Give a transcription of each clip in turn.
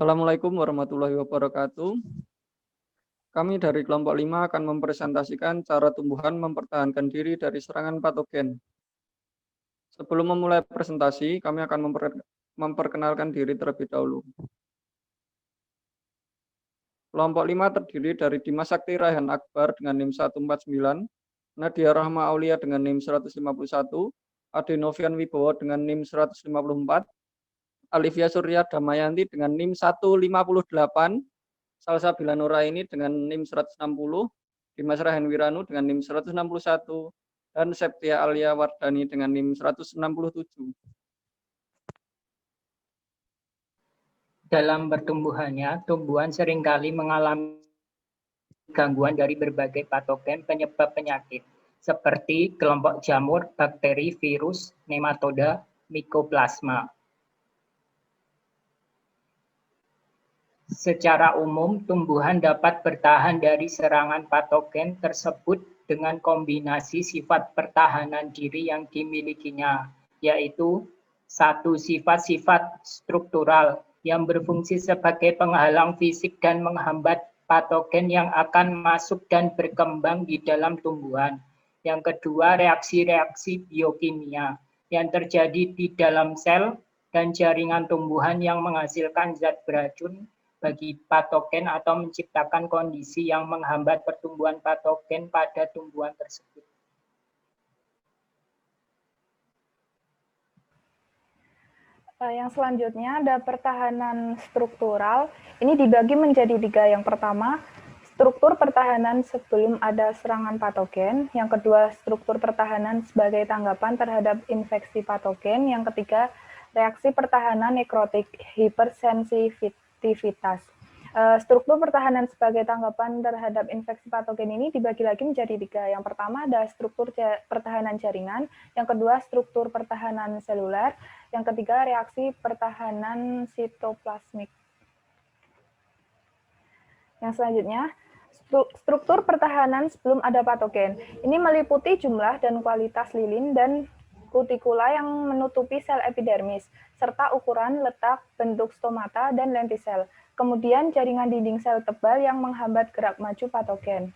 Assalamualaikum warahmatullahi wabarakatuh. Kami dari kelompok 5 akan mempresentasikan cara tumbuhan mempertahankan diri dari serangan patogen. Sebelum memulai presentasi, kami akan memperkenalkan diri terlebih dahulu. Kelompok 5 terdiri dari Dimas Sakti Raihan Akbar dengan NIM 149, Nadia Rahma Aulia dengan NIM 151, Ade Novian Wibowo dengan NIM 154, Alivia Surya Damayanti dengan NIM 158, Salsa Bila Nuraini dengan NIM 160, Dimas Rahen Wiranu dengan NIM 161, dan Septia Alia Wardani dengan NIM 167. Dalam pertumbuhannya, tumbuhan seringkali mengalami gangguan dari berbagai patogen penyebab penyakit, seperti kelompok jamur, bakteri, virus, nematoda, mikoplasma. Secara umum, tumbuhan dapat bertahan dari serangan patogen tersebut dengan kombinasi sifat pertahanan diri yang dimilikinya, yaitu satu sifat-sifat struktural yang berfungsi sebagai penghalang fisik dan menghambat patogen yang akan masuk dan berkembang di dalam tumbuhan. Yang kedua, reaksi-reaksi biokimia yang terjadi di dalam sel dan jaringan tumbuhan yang menghasilkan zat beracun bagi patogen atau menciptakan kondisi yang menghambat pertumbuhan patogen pada tumbuhan tersebut. Yang selanjutnya ada pertahanan struktural. Ini dibagi menjadi 3. Yang pertama, struktur pertahanan sebelum ada serangan patogen. Yang kedua, struktur pertahanan sebagai tanggapan terhadap infeksi patogen. Yang ketiga, reaksi pertahanan nekrotik hipersensitivitas. Struktur pertahanan sebagai tanggapan terhadap infeksi patogen ini dibagi lagi menjadi 3. Yang pertama ada struktur pertahanan jaringan, yang kedua struktur pertahanan seluler, yang ketiga reaksi pertahanan sitoplasmik. Yang selanjutnya, struktur pertahanan sebelum ada patogen. Ini meliputi jumlah dan kualitas lilin dan kutikula yang menutupi sel epidermis, serta ukuran, letak, bentuk stomata, dan lentisel. Kemudian jaringan dinding sel tebal yang menghambat gerak maju patogen.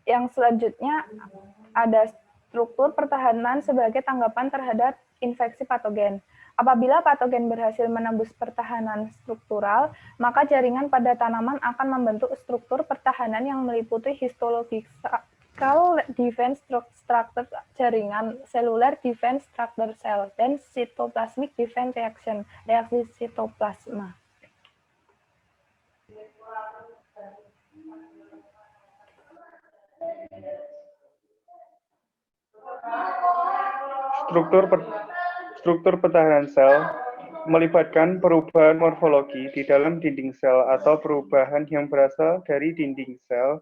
Yang selanjutnya ada struktur pertahanan sebagai tanggapan terhadap infeksi patogen. Apabila patogen berhasil menembus pertahanan struktural, maka jaringan pada tanaman akan membentuk struktur pertahanan yang meliputi histological defense structure jaringan, cellular defense structure sel, dan cytoplasmic defense reaction, reaksi sitoplasma. Struktur pertahanan sel melibatkan perubahan morfologi di dalam dinding sel atau perubahan yang berasal dari dinding sel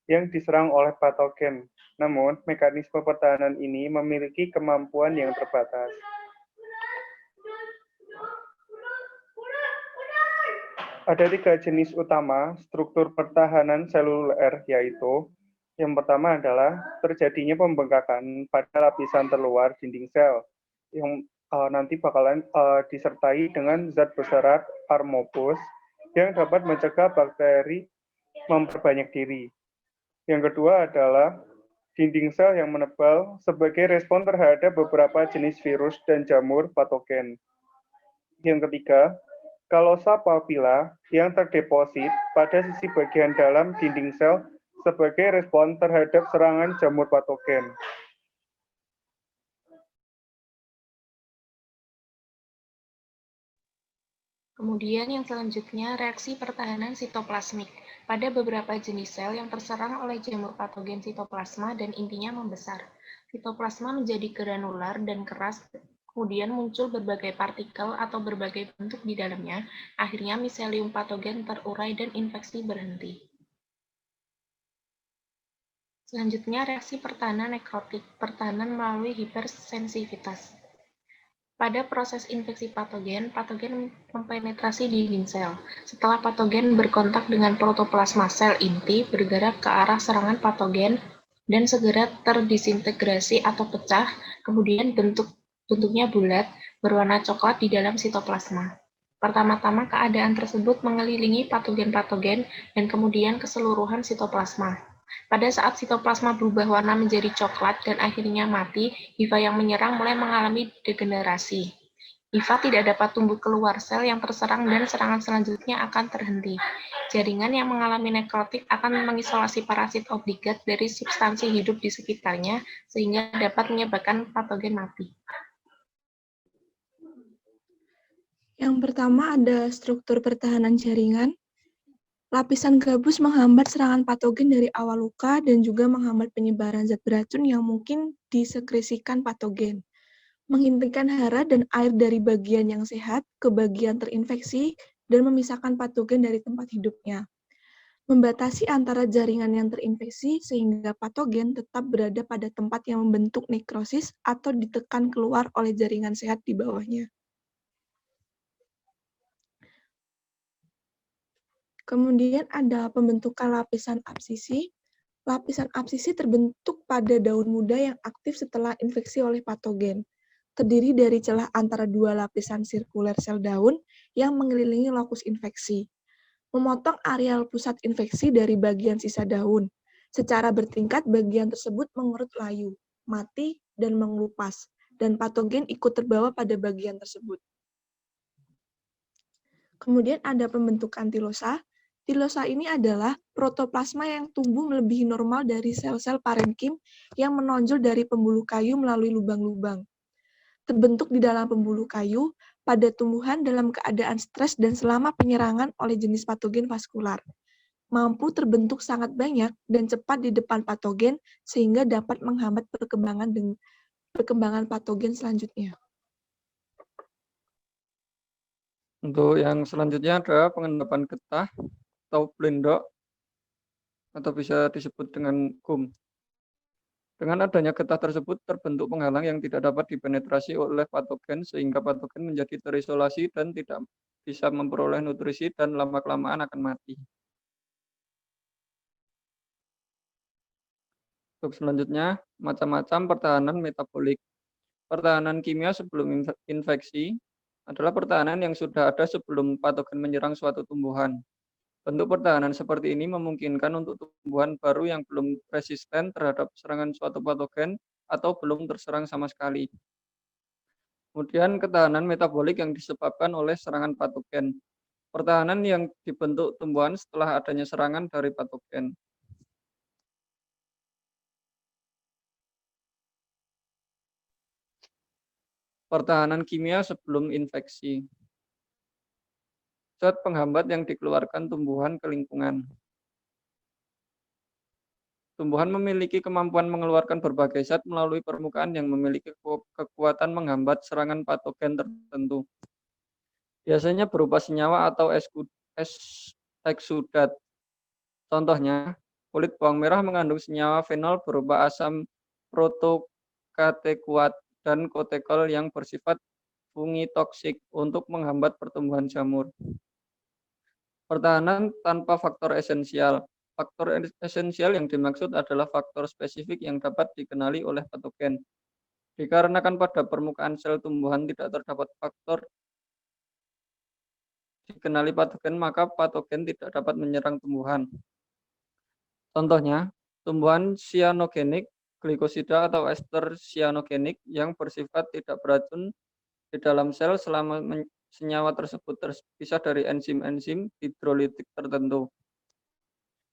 yang diserang oleh patogen. Namun, mekanisme pertahanan ini memiliki kemampuan yang terbatas. Ada 3 jenis utama struktur pertahanan seluler, yaitu yang pertama adalah terjadinya pembengkakan pada lapisan terluar dinding sel yang nanti bakalan disertai dengan zat berserat armopus yang dapat mencegah bakteri memperbanyak diri. Yang kedua adalah dinding sel yang menebal sebagai respon terhadap beberapa jenis virus dan jamur patogen. Yang ketiga, kalosa papilla yang terdeposit pada sisi bagian dalam dinding sel sebagai respon terhadap serangan jamur patogen. Kemudian yang selanjutnya reaksi pertahanan sitoplasmik pada beberapa jenis sel yang terserang oleh jamur patogen sitoplasma dan intinya membesar. Sitoplasma menjadi granular dan keras, kemudian muncul berbagai partikel atau berbagai bentuk di dalamnya, akhirnya miselium patogen terurai dan infeksi berhenti. Selanjutnya reaksi pertahanan nekrotik, pertahanan melalui hipersensitivitas. Pada proses infeksi patogen, patogen mempenetrasi dinding sel. Setelah patogen berkontak dengan protoplasma sel inti, bergerak ke arah serangan patogen dan segera terdisintegrasi atau pecah, kemudian bentuknya bulat, berwarna coklat di dalam sitoplasma. Pertama-tama, keadaan tersebut mengelilingi patogen-patogen dan kemudian keseluruhan sitoplasma. Pada saat sitoplasma berubah warna menjadi coklat dan akhirnya mati, hifa yang menyerang mulai mengalami degenerasi. Hifa tidak dapat tumbuh keluar sel yang terserang dan serangan selanjutnya akan terhenti. Jaringan yang mengalami nekrotik akan mengisolasi parasit obligat dari substansi hidup di sekitarnya sehingga dapat menyebabkan patogen mati. Yang pertama ada struktur pertahanan jaringan. Lapisan gabus menghambat serangan patogen dari awal luka dan juga menghambat penyebaran zat beracun yang mungkin disekresikan patogen. Menghentikan hara dan air dari bagian yang sehat ke bagian terinfeksi dan memisahkan patogen dari tempat hidupnya. Membatasi antara jaringan yang terinfeksi sehingga patogen tetap berada pada tempat yang membentuk nekrosis atau ditekan keluar oleh jaringan sehat di bawahnya. Kemudian ada pembentukan lapisan absisi. Lapisan absisi terbentuk pada daun muda yang aktif setelah infeksi oleh patogen. Terdiri dari celah antara dua lapisan sirkuler sel daun yang mengelilingi lokus infeksi. Memotong areal pusat infeksi dari bagian sisa daun. Secara bertingkat, bagian tersebut mengerut layu, mati, dan mengelupas, dan patogen ikut terbawa pada bagian tersebut. Kemudian ada pembentukan tilosa. Tilosa ini adalah protoplasma yang tumbuh melebihi normal dari sel-sel parenkim yang menonjol dari pembuluh kayu melalui lubang-lubang. Terbentuk di dalam pembuluh kayu pada tumbuhan dalam keadaan stres dan selama penyerangan oleh jenis patogen vaskular. Mampu terbentuk sangat banyak dan cepat di depan patogen sehingga dapat menghambat perkembangan patogen selanjutnya. Untuk yang selanjutnya ada pengendapan getah atau blendok atau bisa disebut dengan gum. Dengan adanya getah tersebut terbentuk penghalang yang tidak dapat dipenetrasi oleh patogen sehingga patogen menjadi terisolasi dan tidak bisa memperoleh nutrisi dan lama-kelamaan akan mati. Untuk selanjutnya, macam-macam pertahanan metabolik. Pertahanan kimia sebelum infeksi adalah pertahanan yang sudah ada sebelum patogen menyerang suatu tumbuhan. Bentuk pertahanan seperti ini memungkinkan untuk tumbuhan baru yang belum resisten terhadap serangan suatu patogen atau belum terserang sama sekali. Kemudian ketahanan metabolik yang disebabkan oleh serangan patogen. Pertahanan yang dibentuk tumbuhan setelah adanya serangan dari patogen. Pertahanan kimia sebelum infeksi. Zat penghambat yang dikeluarkan tumbuhan ke lingkungan. Tumbuhan memiliki kemampuan mengeluarkan berbagai zat melalui permukaan yang memiliki kekuatan menghambat serangan patogen tertentu. Biasanya berupa senyawa atau eksudat. Contohnya, kulit bawang merah mengandung senyawa fenol berupa asam protokatekuat dan kotekol yang bersifat fungitoksik untuk menghambat pertumbuhan jamur. Pertahanan tanpa faktor esensial. Faktor esensial yang dimaksud adalah faktor spesifik yang dapat dikenali oleh patogen. Dikarenakan pada permukaan sel tumbuhan tidak terdapat faktor dikenali patogen, maka patogen tidak dapat menyerang tumbuhan. Contohnya, tumbuhan sianogenik, glikosida atau ester sianogenik yang bersifat tidak beracun di dalam sel selama senyawa tersebut terpisah dari enzim-enzim hidrolitik tertentu.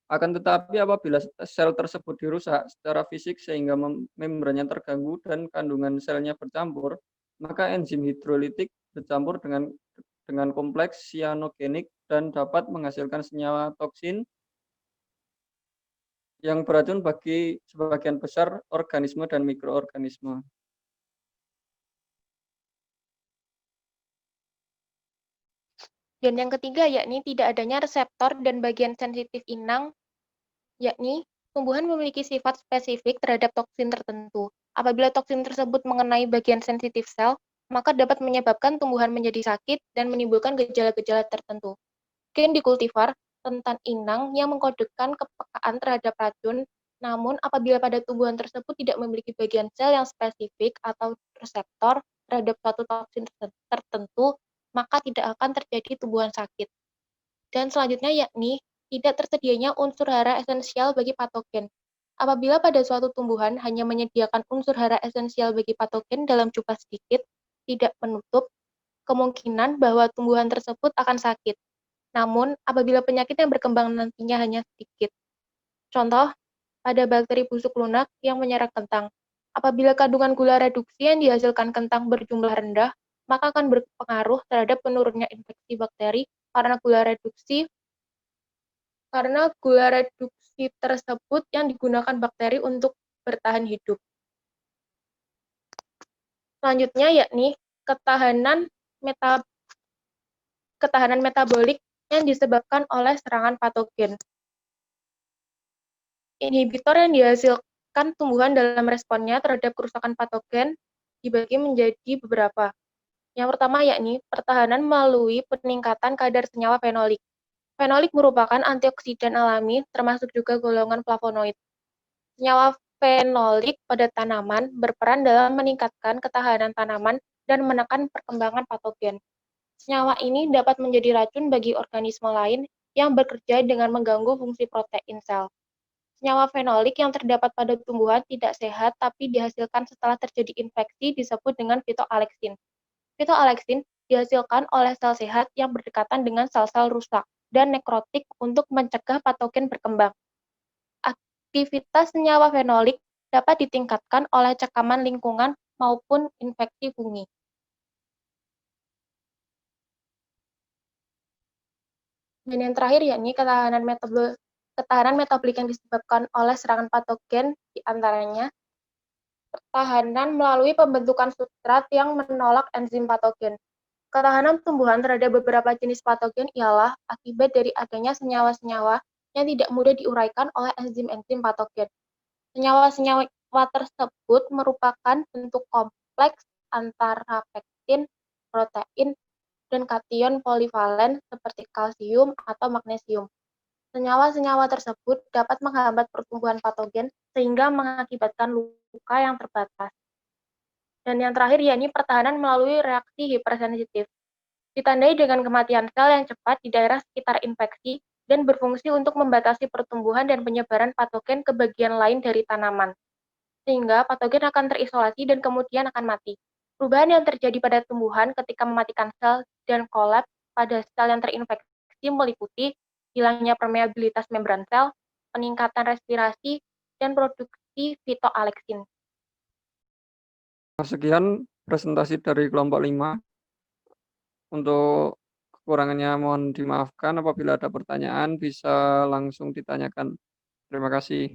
Akan tetapi apabila sel tersebut dirusak secara fisik sehingga membrannya terganggu dan kandungan selnya bercampur, maka enzim hidrolitik bercampur dengan kompleks sianogenik dan dapat menghasilkan senyawa toksin yang beracun bagi sebagian besar organisme dan mikroorganisme. Dan yang ketiga yakni tidak adanya reseptor dan bagian sensitif inang, yakni tumbuhan memiliki sifat spesifik terhadap toksin tertentu. Apabila toksin tersebut mengenai bagian sensitif sel, maka dapat menyebabkan tumbuhan menjadi sakit dan menimbulkan gejala-gejala tertentu. Gen di kultivar rentan inang yang mengkodekan kepekaan terhadap racun, namun apabila pada tumbuhan tersebut tidak memiliki bagian sel yang spesifik atau reseptor terhadap suatu toksin tertentu, maka tidak akan terjadi tumbuhan sakit. Dan selanjutnya yakni tidak tersedianya unsur hara esensial bagi patogen. Apabila pada suatu tumbuhan hanya menyediakan unsur hara esensial bagi patogen dalam jumlah sedikit, tidak menutup kemungkinan bahwa tumbuhan tersebut akan sakit. Namun, apabila penyakit yang berkembang nantinya hanya sedikit. Contoh, pada bakteri busuk lunak yang menyerang kentang. Apabila kandungan gula reduksi yang dihasilkan kentang berjumlah rendah, maka akan berpengaruh terhadap penurunnya infeksi bakteri karena gula reduksi tersebut yang digunakan bakteri untuk bertahan hidup. Selanjutnya yakni ketahanan metabolik yang disebabkan oleh serangan patogen. Inhibitor yang dihasilkan tumbuhan dalam responnya terhadap kerusakan patogen dibagi menjadi beberapa. Yang pertama yakni pertahanan melalui peningkatan kadar senyawa fenolik. Fenolik merupakan antioksidan alami termasuk juga golongan flavonoid. Senyawa fenolik pada tanaman berperan dalam meningkatkan ketahanan tanaman dan menekan perkembangan patogen. Senyawa ini dapat menjadi racun bagi organisme lain yang bekerja dengan mengganggu fungsi protein sel. Senyawa fenolik yang terdapat pada tumbuhan tidak sehat tapi dihasilkan setelah terjadi infeksi disebut dengan fitoaleksin. Fitoaleksin dihasilkan oleh sel sehat yang berdekatan dengan sel-sel rusak dan nekrotik untuk mencegah patogen berkembang. Aktivitas senyawa fenolik dapat ditingkatkan oleh cekaman lingkungan maupun infeksi fungi. Dan yang terakhir yakni ketahanan metabolik yang disebabkan oleh serangan patogen, diantaranya pertahanan melalui pembentukan substrat yang menolak enzim patogen. Ketahanan tumbuhan terhadap beberapa jenis patogen ialah akibat dari adanya senyawa-senyawa yang tidak mudah diuraikan oleh enzim-enzim patogen. Senyawa-senyawa tersebut merupakan bentuk kompleks antara pektin, protein, dan kation polivalen seperti kalsium atau magnesium. Senyawa-senyawa tersebut dapat menghambat pertumbuhan patogen sehingga mengakibatkan luka yang terbatas. Dan yang terakhir yakni pertahanan melalui reaksi hipersensitif. Ditandai dengan kematian sel yang cepat di daerah sekitar infeksi dan berfungsi untuk membatasi pertumbuhan dan penyebaran patogen ke bagian lain dari tanaman. Sehingga patogen akan terisolasi dan kemudian akan mati. Perubahan yang terjadi pada tumbuhan ketika mematikan sel dan kolaps pada sel yang terinfeksi meliputi hilangnya permeabilitas membran sel, peningkatan respirasi, dan produksi fitoaleksin. Sekian presentasi dari kelompok 5. Untuk kekurangannya mohon dimaafkan. Apabila ada pertanyaan bisa langsung ditanyakan. Terima kasih.